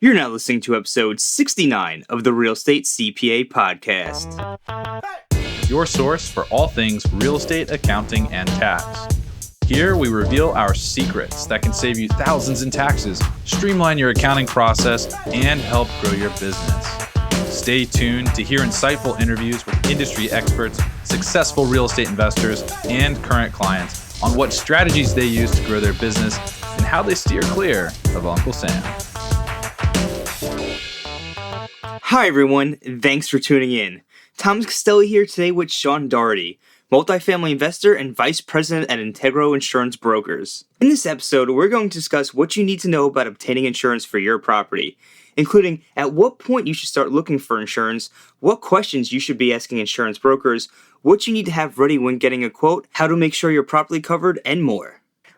You're now listening to episode 69 of the Real Estate CPA podcast. Your source for all things real estate, accounting, and tax. Here we reveal our secrets that can save you thousands in taxes, streamline your accounting process, and help grow your business. Stay tuned to hear insightful interviews with industry experts, successful real estate investors, and current clients on what strategies they use to grow their business and how they steer clear of Uncle Sam. Hi everyone, thanks for tuning in. Tom Costelli here today with Shaughn Daugherty, multifamily investor and vice president at Integro Insurance Brokers. In this episode, we're going to discuss what you need to know about obtaining insurance for your property, including at what point you should start looking for insurance, what questions you should be asking insurance brokers, what you need to have ready when getting a quote, how to make sure you're properly covered, and more.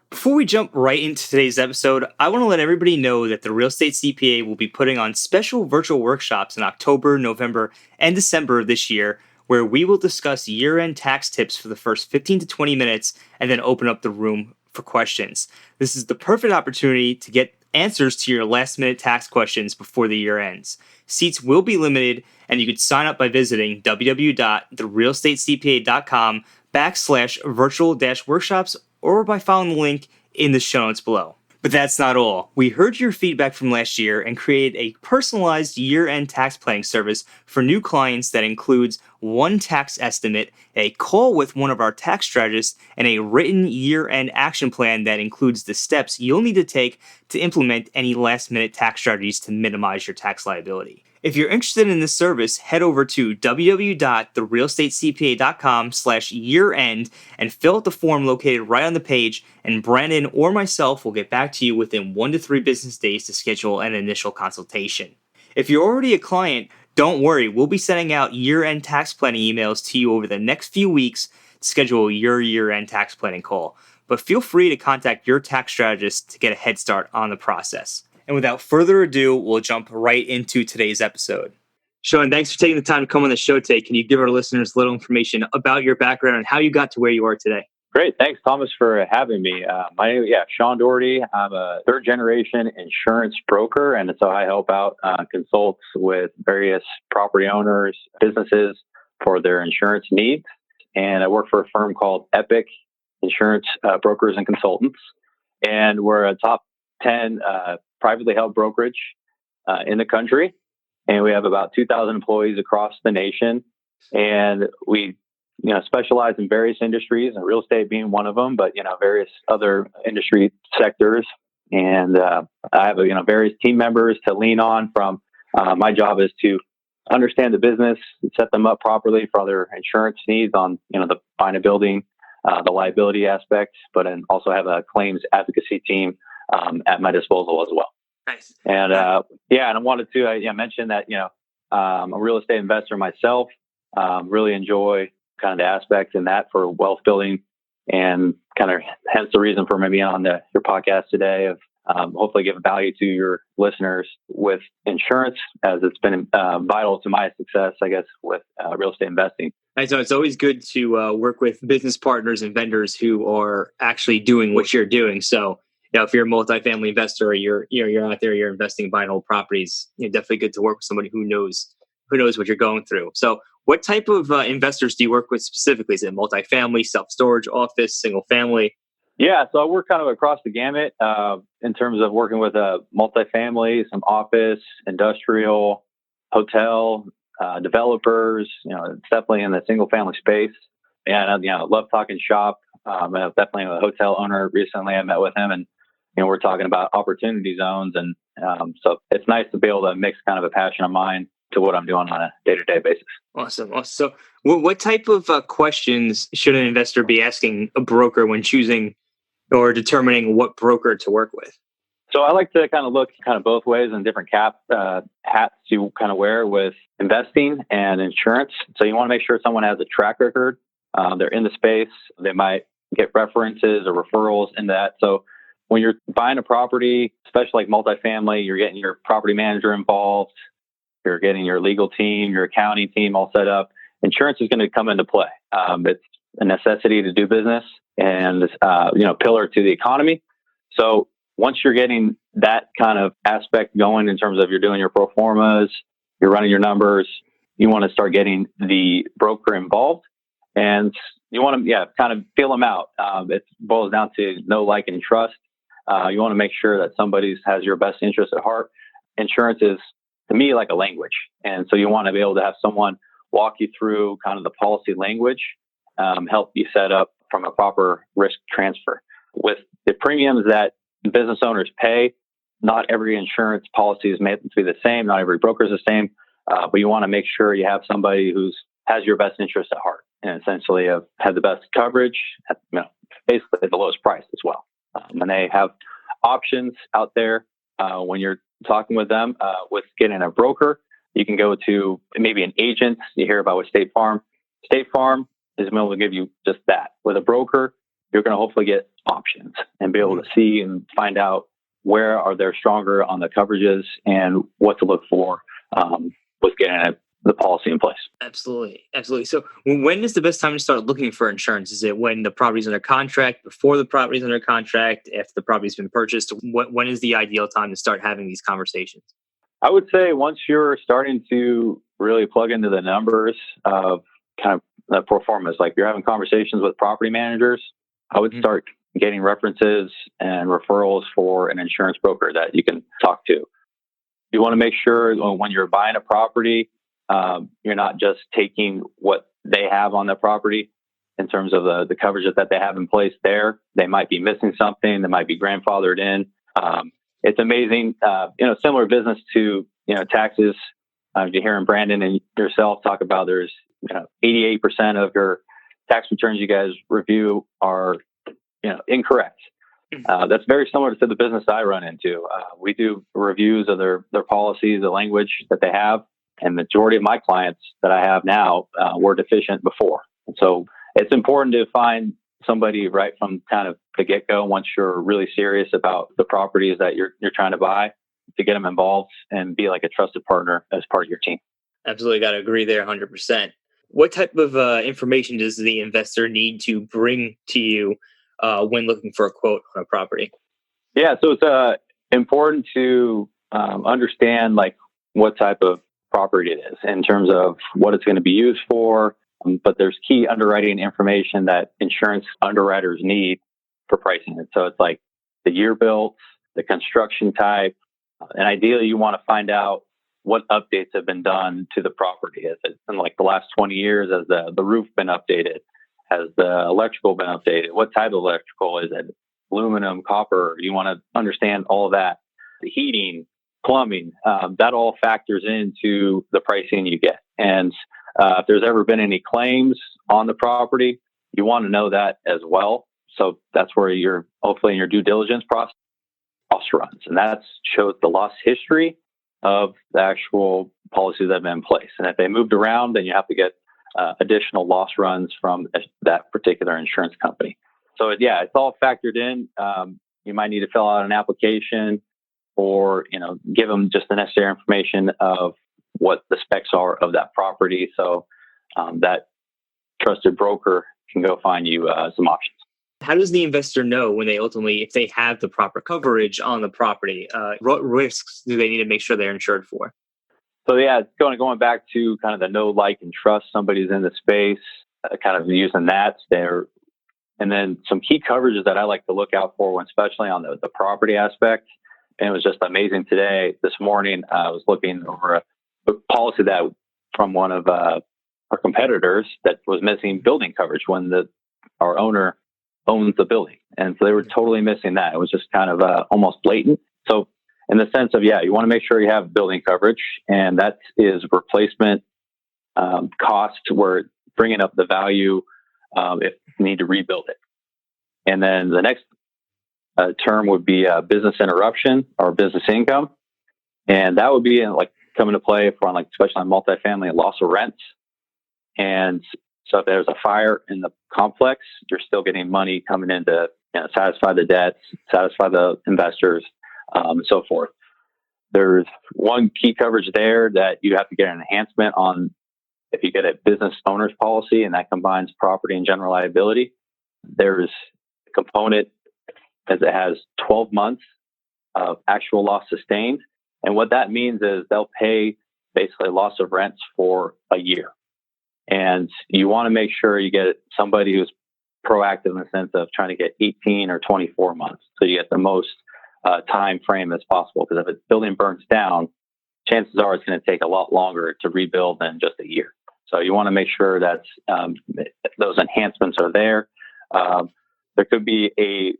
Before we jump right into today's episode, I want to let everybody know that the Real Estate CPA will be putting on special virtual workshops in October, November, and December of this year, where we will discuss year-end tax tips for the first 15 to 20 minutes and then open up the room for questions. This is the perfect opportunity to get answers to your last-minute tax questions before the year ends. Seats will be limited, and you can sign up by visiting www.therealestatecpa.com/virtual-workshops or by following the link in the show notes below. But that's not all. We heard your feedback from last year and created a personalized year-end tax planning service for new clients that includes one tax estimate, a call with one of our tax strategists, and a written year-end action plan that includes the steps you'll need to take to implement any last-minute tax strategies to minimize your tax liability. If you're interested in this service, head over to www.therealestatecpa.com/year-end and fill out the form located right on the page, and Brandon or myself will get back to you within 1 to 3 business days to schedule an initial consultation. If you're already a client, don't worry, we'll be sending out year-end tax planning emails to you over the next few weeks to schedule your year-end tax planning call. But feel free to contact your tax strategist to get a head start on the process. And without further ado, we'll jump right into today's episode. Shaughn, thanks for taking the time to come on the show today. Can you give our listeners a little information about your background and how you got to where you are today? Great. Thanks, Thomas, for having me. My name is Shaughn Daugherty. I'm a third-generation insurance broker, and so I help out consults with various property owners, businesses for their insurance needs. And I work for a firm called Epic Insurance Brokers and Consultants, and we're a top 10 privately held brokerage in the country. And we have about 2,000 employees across the nation. And we specialize in various industries, and real estate being one of them, but, various other industry sectors. And I have, various team members to lean on from. My job is to understand the business, set them up properly for other insurance needs on, the buying a building, the liability aspect, but then also have a claims advocacy team at my disposal as well. Nice. And and I wanted to mention that I'm a real estate investor myself. Really enjoy kind of the aspect in that for wealth building, and kind of hence the reason for me being on your podcast today of hopefully give value to your listeners with insurance, as it's been vital to my success, I guess, with real estate investing. And so it's always good to work with business partners and vendors who are actually doing what you're doing. So, if you're a multifamily investor or you're out there, you're investing in buying old properties, definitely good to work with somebody who knows what you're going through. So what type of investors do you work with specifically? Is it multifamily, self-storage, office, single family? Yeah, so I work kind of across the gamut in terms of working with multifamily, some office, industrial, hotel, developers. It's definitely in the single family space. And I love talking shop. I'm definitely a hotel owner. Recently, I met with him, and we're talking about opportunity zones. And so it's nice to be able to mix kind of a passion of mine to what I'm doing on a day-to-day basis. Awesome. So what type of questions should an investor be asking a broker when choosing or determining what broker to work with? So I like to kind of look kind of both ways and different hats you kind of wear with investing and insurance. So you want to make sure someone has a track record. They're in the space. They might get references or referrals in that. So when you're buying a property, especially like multifamily, you're getting your property manager involved. You're getting your legal team, your accounting team all set up. Insurance is going to come into play. It's a necessity to do business and, pillar to the economy. So once you're getting that kind of aspect going in terms of you're doing your pro formas, you're running your numbers, you want to start getting the broker involved, and you want to, kind of feel them out. It boils down to know, like, and trust. You want to make sure that somebody has your best interest at heart. Insurance is, to me, like a language. And so you want to be able to have someone walk you through kind of the policy language, help you set up from a proper risk transfer. With the premiums that business owners pay, not every insurance policy is made to be the same. Not every broker is the same. But you want to make sure you have somebody who has your best interest at heart, and essentially have the best coverage at, basically at the lowest price as well. And they have options out there when you're talking with them. With getting a broker, you can go to maybe an agent. You hear about with State Farm. State Farm is able to give you just that. With a broker, you're going to hopefully get options and be able to see and find out where are they stronger on the coverages and what to look for with getting the policy in place. Absolutely. Absolutely. So when is the best time to start looking for insurance? Is it when the property's under contract, before the property's under contract, if the property's been purchased? When is the ideal time to start having these conversations? I would say once you're starting to really plug into the numbers of kind of the pro formas, like you're having conversations with property managers, I would start getting references and referrals for an insurance broker that you can talk to. You want to make sure when you're buying a property, you're not just taking what they have on their property in terms of the coverage that they have in place there. They might be missing something. They might be grandfathered in. It's amazing, similar business to, taxes. You hear Brandon and yourself talk about there's 88% of your tax returns you guys review are, incorrect. That's very similar to the business I run into. We do reviews of their policies, the language that they have, and the majority of my clients that I have now were deficient before. And so it's important to find somebody right from kind of the get-go, once you're really serious about the properties that you're trying to buy, to get them involved and be like a trusted partner as part of your team. Absolutely. Got to agree there 100%. What type of information does the investor need to bring to you when looking for a quote on a property? Yeah, so it's important to understand like what type of property it is in terms of what it's going to be used for. But there's key underwriting information that insurance underwriters need for pricing it. So it's like the year built, the construction type, and ideally you want to find out what updates have been done to the property. Has it in like the last 20 years? Has the roof been updated? Has the electrical been updated? What type of electrical is it? Aluminum, copper? You want to understand all of that. The heating, plumbing, that all factors into the pricing you get. And if there's ever been any claims on the property, you want to know that as well. So that's where you're hopefully in your due diligence process, loss runs. And that shows the loss history of the actual policies that have been in place. And if they moved around, then you have to get additional loss runs from that particular insurance company. So it's all factored in. You might need to fill out an application or, give them just the necessary information of what the specs are of that property. So that trusted broker can go find you some options. How does the investor know when they ultimately, if they have the proper coverage on the property, what risks do they need to make sure they're insured for? So going back to kind of the know, like, and trust somebody's in the space, kind of using that there. And then some key coverages that I like to look out for, especially on the property aspect. And it was just amazing this morning, I was looking over a policy that from one of our competitors that was missing building coverage when our owner owns the building. And so they were totally missing that. It was just kind of almost blatant. So in the sense of, you want to make sure you have building coverage, and that is replacement cost, where bringing up the value if you need to rebuild it. And then the next term would be business interruption or business income. And that would be come into play for especially on multifamily, loss of rent. And so if there's a fire in the complex, you're still getting money coming in to satisfy the debts, satisfy the investors, and so forth. There's one key coverage there that you have to get an enhancement on if you get a business owner's policy, and that combines property and general liability. There's a component as it has 12 months of actual loss sustained. And what that means is they'll pay basically loss of rents for a year. And you want to make sure you get somebody who's proactive in the sense of trying to get 18 or 24 months. So you get the most time frame as possible. Because if a building burns down, chances are it's going to take a lot longer to rebuild than just a year. So you want to make sure that those enhancements are there. There could be a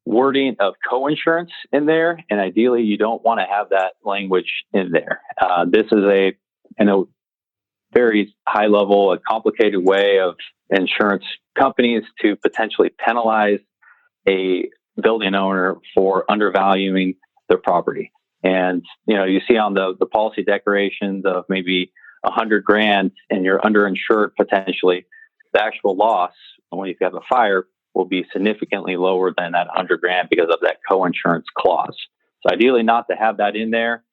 wording of co-insurance in there, and ideally you don't want to have that language in there. This is a very high level, a complicated way of insurance companies to potentially penalize a building owner for undervaluing their property. And you see on the policy declarations of maybe $100,000 and you're underinsured potentially, the actual loss when you have a fire will be significantly lower than that $100,000 because of that co-insurance clause. So ideally not to have that in there.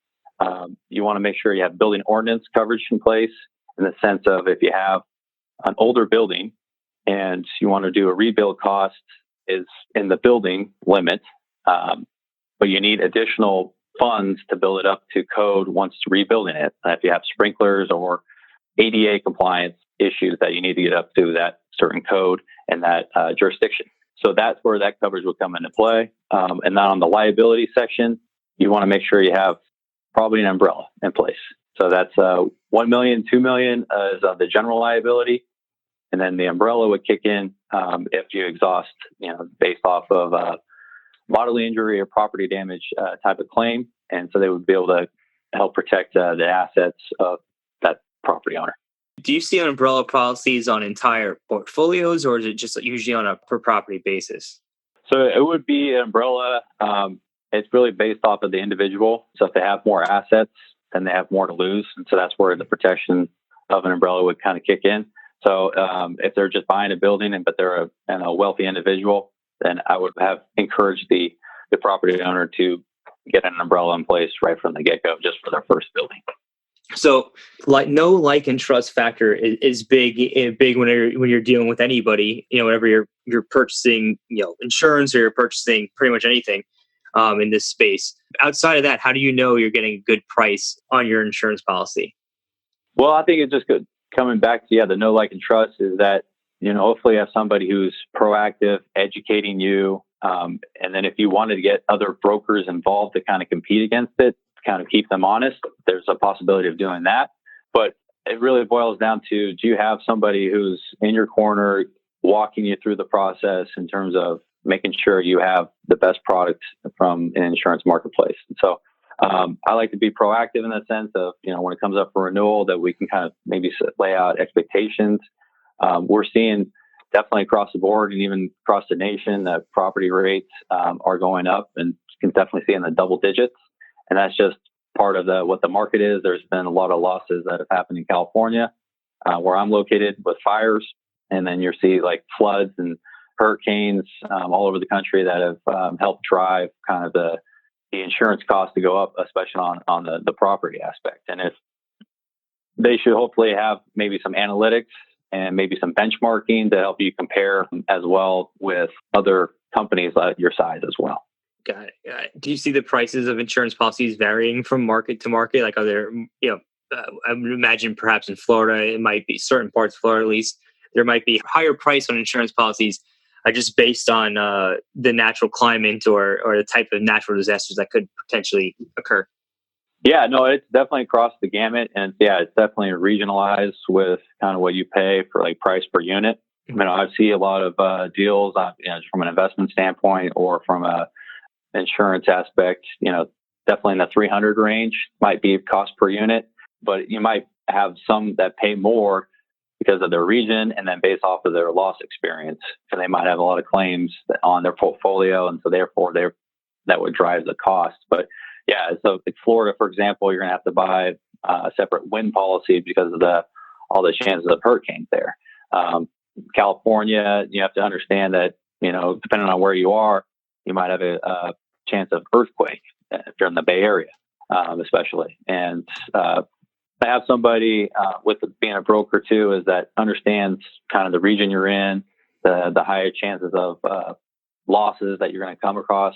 You want to make sure you have building ordinance coverage in place in the sense of if you have an older building and you want to do a rebuild cost is in the building limit, but you need additional funds to build it up to code once rebuilding it. If you have sprinklers or ADA compliance issues that you need to get up to that certain code and that jurisdiction. So that's where that coverage will come into play. And then on the liability section, you want to make sure you have probably an umbrella in place. So that's $1 million, $2 million is the general liability. And then the umbrella would kick in if you exhaust, based off of bodily injury or property damage type of claim. And so they would be able to help protect the assets of that property owner. Do you see umbrella policies on entire portfolios, or is it just usually on a per property basis? So it would be an umbrella. It's really based off of the individual. So if they have more assets, then they have more to lose. And so that's where the protection of an umbrella would kind of kick in. So if they're just buying a building, but they're a wealthy individual, then I would have encouraged the property owner to get an umbrella in place right from the get-go just for their first building. So, like and trust factor is big when you're dealing with anybody. Whenever you're purchasing, insurance, or you're purchasing pretty much anything in this space. Outside of that, how do you know you're getting a good price on your insurance policy? Well, I think it's just good. Coming back to the know, like, and trust is that hopefully you have somebody who's proactive, educating you, and then if you wanted to get other brokers involved to kind of compete against it, kind of keep them honest, there's a possibility of doing that. But it really boils down to, do you have somebody who's in your corner walking you through the process in terms of making sure you have the best product from an insurance marketplace? And so I like to be proactive in the sense of, when it comes up for renewal, that we can kind of maybe lay out expectations. We're seeing definitely across the board and even across the nation that property rates are going up, and you can definitely see in the double digits. And that's just part of what the market is. There's been a lot of losses that have happened in California, where I'm located, with fires. And then you see like floods and hurricanes all over the country that have helped drive kind of the insurance costs to go up, especially on the property aspect. And if they should hopefully have maybe some analytics and maybe some benchmarking to help you compare as well with other companies your size as well. Got it. Do you see the prices of insurance policies varying from market to market? Like, are there, I would imagine perhaps in Florida, it might be certain parts of Florida, at least, there might be higher price on insurance policies just based on the natural climate or the type of natural disasters that could potentially occur. Yeah, no, it's definitely across the gamut. And it's definitely regionalized with kind of what you pay for like price per unit. I see a lot of deals from an investment standpoint or from a insurance aspect, definitely in the 300 range might be cost per unit, but you might have some that pay more because of their region and then based off of their loss experience. So they might have a lot of claims on their portfolio, and so therefore that would drive the cost. But so in Florida, for example, you're going to have to buy a separate wind policy because of all the chances of hurricanes there. California, you have to understand that, depending on where you are, you might have a chance of earthquake if you're in the Bay Area, especially. And to have somebody with being a broker too, is that understands kind of the region you're in, the higher chances of losses that you're going to come across,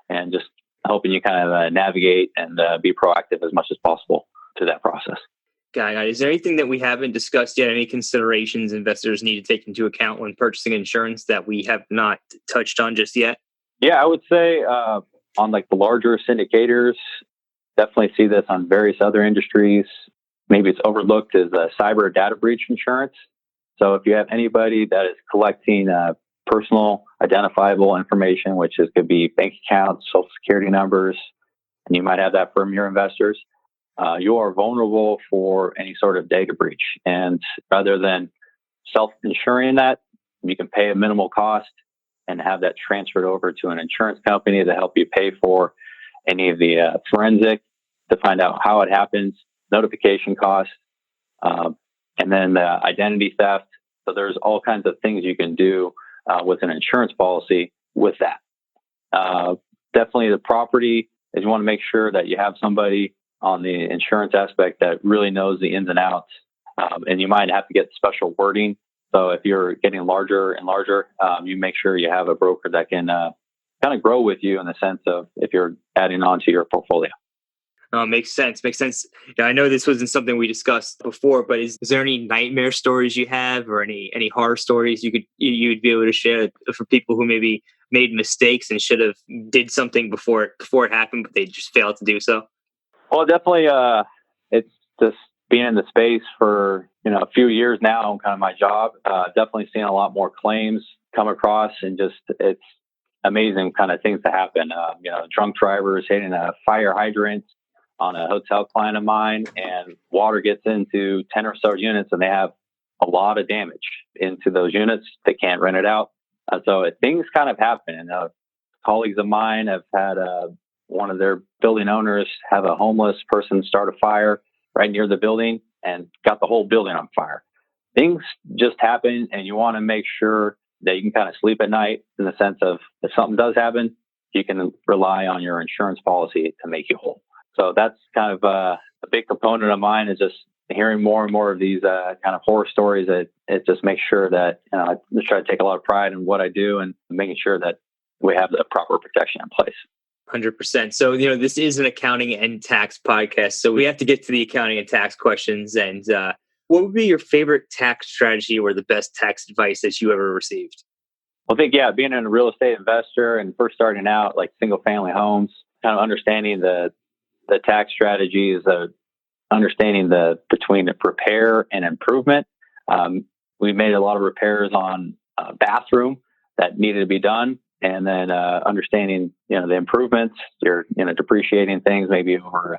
and just helping you kind of navigate and be proactive as much as possible to that process. Got it. Is there anything that we haven't discussed yet? Any considerations investors need to take into account when purchasing insurance that we have not touched on just yet? Yeah, I would say on like the larger syndicators, definitely see this on various other industries. Maybe it's overlooked as cyber data breach insurance. So if you have anybody that is collecting personal identifiable information, which could be bank accounts, social security numbers, and you might have that from your investors, you are vulnerable for any sort of data breach. And rather than self-insuring that, you can pay a minimal cost and have that transferred over to an insurance company to help you pay for any of the forensic to find out how it happens, notification costs, and then identity theft. So there's all kinds of things you can do with an insurance policy with that. Definitely the property is you want to make sure that you have somebody on the insurance aspect that really knows the ins and outs. And you might have to get special wording. So if you're getting larger and larger, you make sure you have a broker that can kind of grow with you in the sense of if you're adding on to your portfolio. Makes sense. Makes sense. Yeah, I know this wasn't something we discussed before, but is there any nightmare stories you have, or any horror stories you'd be able to share for people who maybe made mistakes and should have did something before it happened, but they just failed to do so? Well, definitely, it's just being in the space for a few years now, kind of my job. Definitely seeing a lot more claims come across, and just it's amazing kind of things to happen. Drunk drivers hitting a fire hydrant on a hotel client of mine, and water gets into 10 or so units, and they have a lot of damage into those units. They can't rent it out. So things kind of happen. And colleagues of mine have had one of their building owners have a homeless person start a fire right near the building and got the whole building on fire. Things just happen, and you want to make sure that you can kind of sleep at night in the sense of if something does happen, you can rely on your insurance policy to make you whole. So that's kind of a big component of mine, is just hearing more and more of these kind of horror stories. That it just makes sure that I just try to take a lot of pride in what I do and making sure that we have the proper protection in place. 100%. So, this is an accounting and tax podcast. So we have to get to the accounting and tax questions. And what would be your favorite tax strategy or the best tax advice that you ever received? I think, being a real estate investor and first starting out like single family homes, kind of understanding the tax strategies, understanding between the repair and improvement. We made a lot of repairs on a bathroom that needed to be done. And then understanding, the improvements, you're, depreciating things maybe over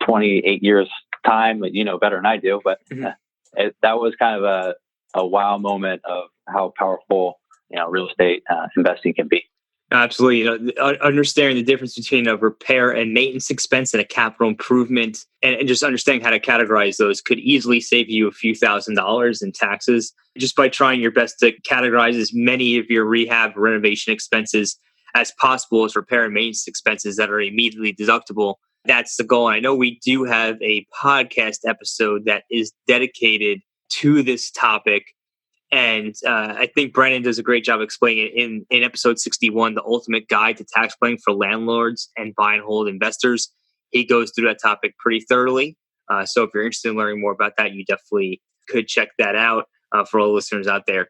28 years time, but better than I do. But that was kind of a wow moment of how powerful, real estate investing can be. Absolutely. Understanding the difference between a repair and maintenance expense and a capital improvement, and just understanding how to categorize those could easily save you a few $1,000s in taxes just by trying your best to categorize as many of your rehab renovation expenses as possible as repair and maintenance expenses that are immediately deductible. That's the goal. And I know we do have a podcast episode that is dedicated to this topic. And I think Brandon does a great job explaining it in episode 61, The Ultimate Guide to Tax Planning for Landlords and Buy and Hold Investors. He goes through that topic pretty thoroughly. So if you're interested in learning more about that, you definitely could check that out for all the listeners out there.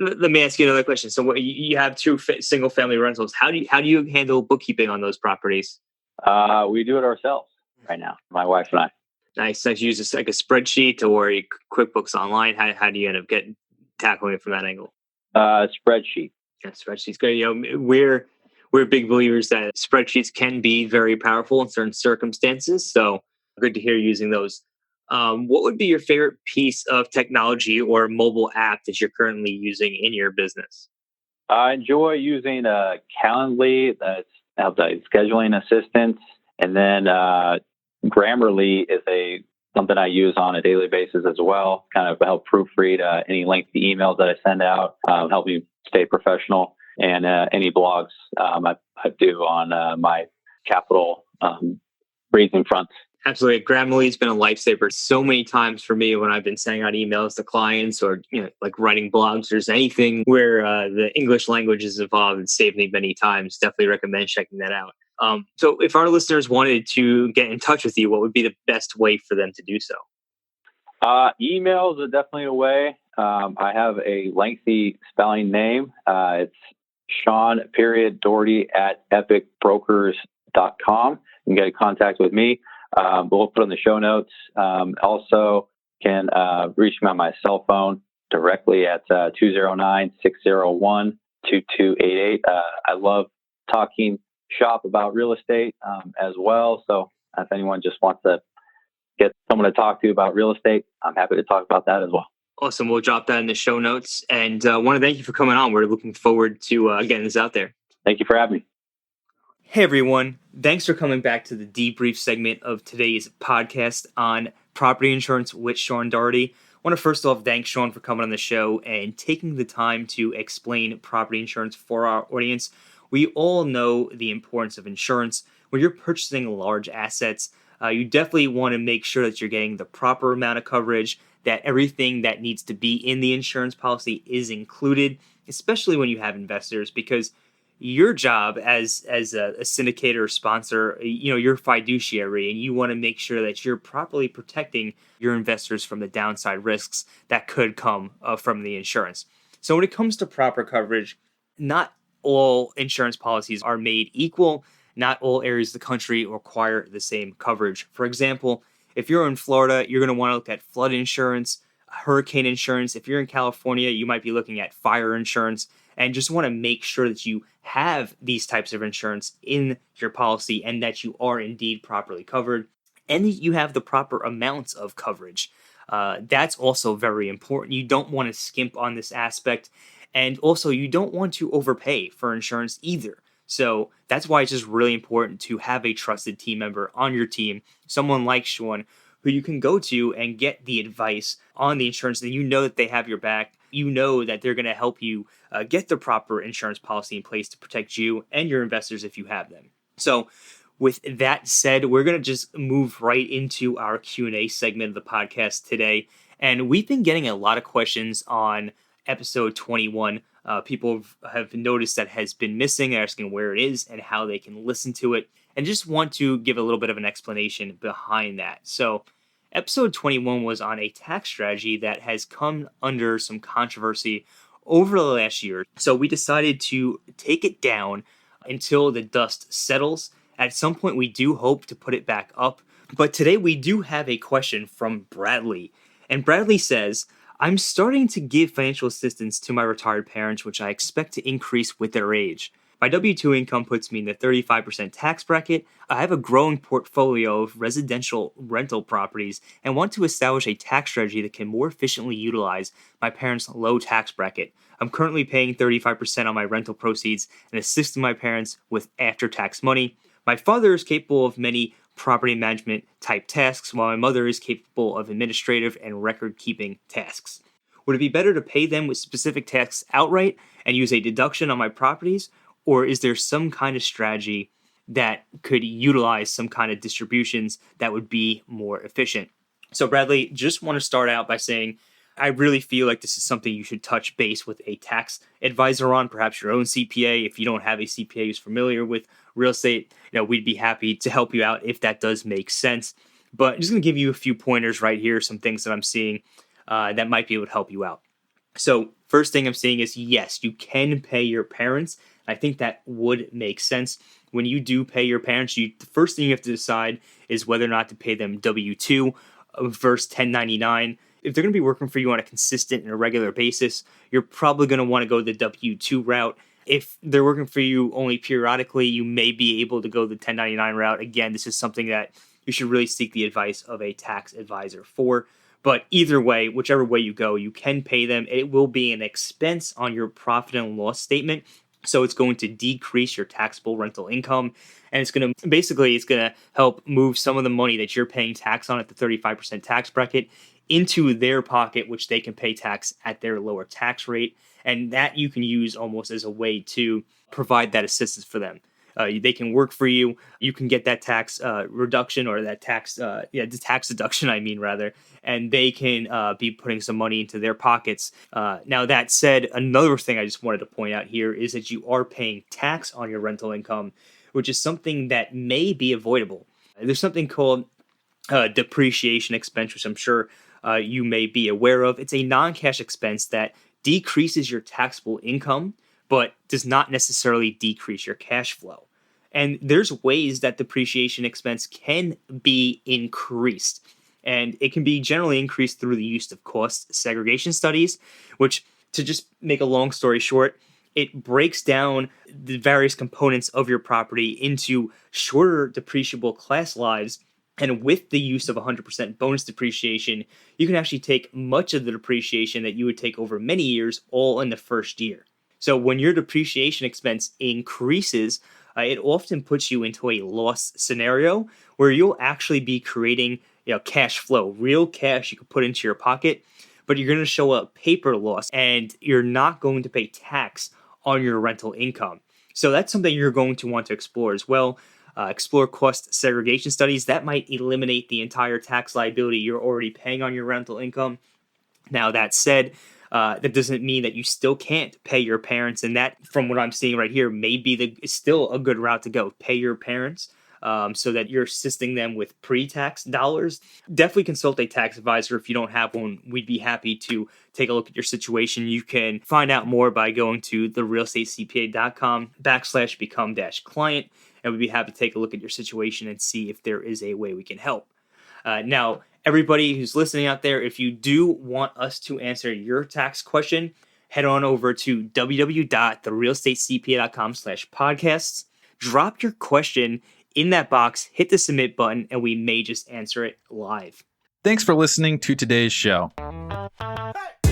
Let me ask you another question. So you have two single family rentals. How do you handle bookkeeping on those properties? We do it ourselves right now, my wife and I. Nice. You use this like a spreadsheet or QuickBooks Online. How do you end up tackling it from that angle? Spreadsheet. Yeah, spreadsheets great. We're big believers that spreadsheets can be very powerful in certain circumstances. So good to hear you using those. What would be your favorite piece of technology or mobile app that you're currently using in your business? I enjoy using Calendly. That's a scheduling assistant, and then Grammarly is something I use on a daily basis as well, kind of help proofread any lengthy emails that I send out, help me stay professional, and any blogs I do on my capital raising fronts. Absolutely. Grammarly has been a lifesaver so many times for me when I've been sending out emails to clients or, like writing blogs. There's anything where the English language is involved. It's saved me many times. Definitely recommend checking that out. So if our listeners wanted to get in touch with you, what would be the best way for them to do so? Emails are definitely a way. I have a lengthy spelling name. It's Shaughn Daugherty at epicbrokers.com. You can get in contact with me. We'll put on the show notes. Also can reach me on my cell phone directly at 209-601-2288. I love talking shop about real estate as well. So if anyone just wants to get someone to talk to about real estate, I'm happy to talk about that as well. Awesome. We'll drop that in the show notes. And want to thank you for coming on. We're looking forward to getting this out there. Thank you for having me. Hey, everyone. Thanks for coming back to the debrief segment of today's podcast on property insurance with Shaughn Daugherty. I want to first off thank Shaughn for coming on the show and taking the time to explain property insurance for our audience. We all know the importance of insurance. When you're purchasing large assets, you definitely want to make sure that you're getting the proper amount of coverage, that everything that needs to be in the insurance policy is included, especially when you have investors, because your job as a syndicator or sponsor, you're fiduciary, and you want to make sure that you're properly protecting your investors from the downside risks that could come from the insurance. So when it comes to proper coverage, not all insurance policies are made equal. Not all areas of the country require the same coverage. For example, if you're in Florida, you're going to want to look at flood insurance, hurricane insurance. If you're in California, you might be looking at fire insurance, and just want to make sure that you have these types of insurance in your policy and that you are indeed properly covered and that you have the proper amounts of coverage. That's also very important. You don't want to skimp on this aspect, and also you don't want to overpay for insurance either. So that's why it's just really important to have a trusted team member on your team, someone like Shaughn, who you can go to and get the advice on the insurance, and you know that they have your back. You know that they're going to help you get the proper insurance policy in place to protect you and your investors if you have them. So with that said, we're going to just move right into our Q&A segment of the podcast today. And we've been getting a lot of questions on episode 21. People have noticed that has been missing, asking where it is and how they can listen to it, and just want to give a little bit of an explanation behind that. So episode 21 was on a tax strategy that has come under some controversy over the last year. So we decided to take it down until the dust settles. At some point, we do hope to put it back up. But today we do have a question from Bradley. And Bradley says, I'm starting to give financial assistance to my retired parents, which I expect to increase with their age. My W-2 income puts me in the 35% tax bracket. I have a growing portfolio of residential rental properties and want to establish a tax strategy that can more efficiently utilize my parents' low tax bracket. I'm currently paying 35% on my rental proceeds and assisting my parents with after-tax money. My father is capable of many property management type tasks, while my mother is capable of administrative and record-keeping tasks. Would it be better to pay them with specific tasks outright and use a deduction on my properties? Or is there some kind of strategy that could utilize some kind of distributions that would be more efficient? So Bradley, just want to start out by saying, I really feel like this is something you should touch base with a tax advisor on, perhaps your own CPA. If you don't have a CPA who's familiar with real estate, we'd be happy to help you out if that does make sense. But I'm just going to give you a few pointers right here, some things that I'm seeing that might be able to help you out. So first thing I'm seeing is, yes, you can pay your parents. I think that would make sense. When you do pay your parents, the first thing you have to decide is whether or not to pay them W-2 versus 1099. If they're going to be working for you on a consistent and a regular basis, you're probably going to want to go the W-2 route. If they're working for you only periodically, you may be able to go the 1099 route. Again, this is something that you should really seek the advice of a tax advisor for. But either way, whichever way you go, you can pay them. It will be an expense on your profit and loss statement. So it's going to decrease your taxable rental income. And it's going to help move some of the money that you're paying tax on at the 35% tax bracket into their pocket, which they can pay tax at their lower tax rate. And that you can use almost as a way to provide that assistance for them. They can work for you. You can get that tax reduction, or that the tax deduction, and they can be putting some money into their pockets. Now, that said, another thing I just wanted to point out here is that you are paying tax on your rental income, which is something that may be avoidable. There's something called depreciation expense, which I'm sure you may be aware of. It's a non-cash expense that decreases your taxable income, but does not necessarily decrease your cash flow. And there's ways that depreciation expense can be increased. And it can be generally increased through the use of cost segregation studies, which, to just make a long story short, it breaks down the various components of your property into shorter depreciable class lives. And with the use of 100% bonus depreciation, you can actually take much of the depreciation that you would take over many years all in the first year. So when your depreciation expense increases, it often puts you into a loss scenario where you'll actually be creating cash flow, real cash you can put into your pocket, but you're going to show a paper loss and you're not going to pay tax on your rental income. So that's something you're going to want to explore as well. Explore cost segregation studies. That might eliminate the entire tax liability you're already paying on your rental income. Now, that said, that doesn't mean that you still can't pay your parents. And that, from what I'm seeing right here, may be still a good route to go. Pay your parents so that you're assisting them with pre-tax dollars. Definitely consult a tax advisor if you don't have one. We'd be happy to take a look at your situation. You can find out more by going to therealestatecpa.com/become-client. And we'd be happy to take a look at your situation and see if there is a way we can help. Now, everybody who's listening out there, if you do want us to answer your tax question, head on over to www.therealestatecpa.com/podcasts. Drop your question in that box, hit the submit button, and we may just answer it live. Thanks for listening to today's show.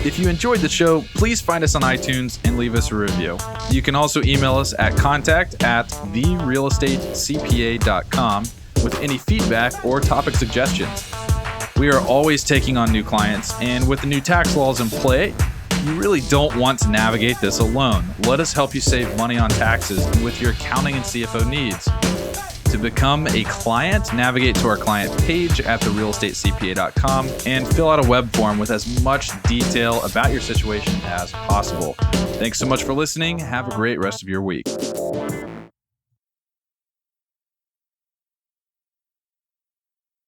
If you enjoyed the show, please find us on iTunes and leave us a review. You can also email us at contact@therealestatecpa.com with any feedback or topic suggestions. We are always taking on new clients, and with the new tax laws in play, you really don't want to navigate this alone. Let us help you save money on taxes and with your accounting and CFO needs. To become a client, navigate to our client page at therealestatecpa.com and fill out a web form with as much detail about your situation as possible. Thanks so much for listening. Have a great rest of your week.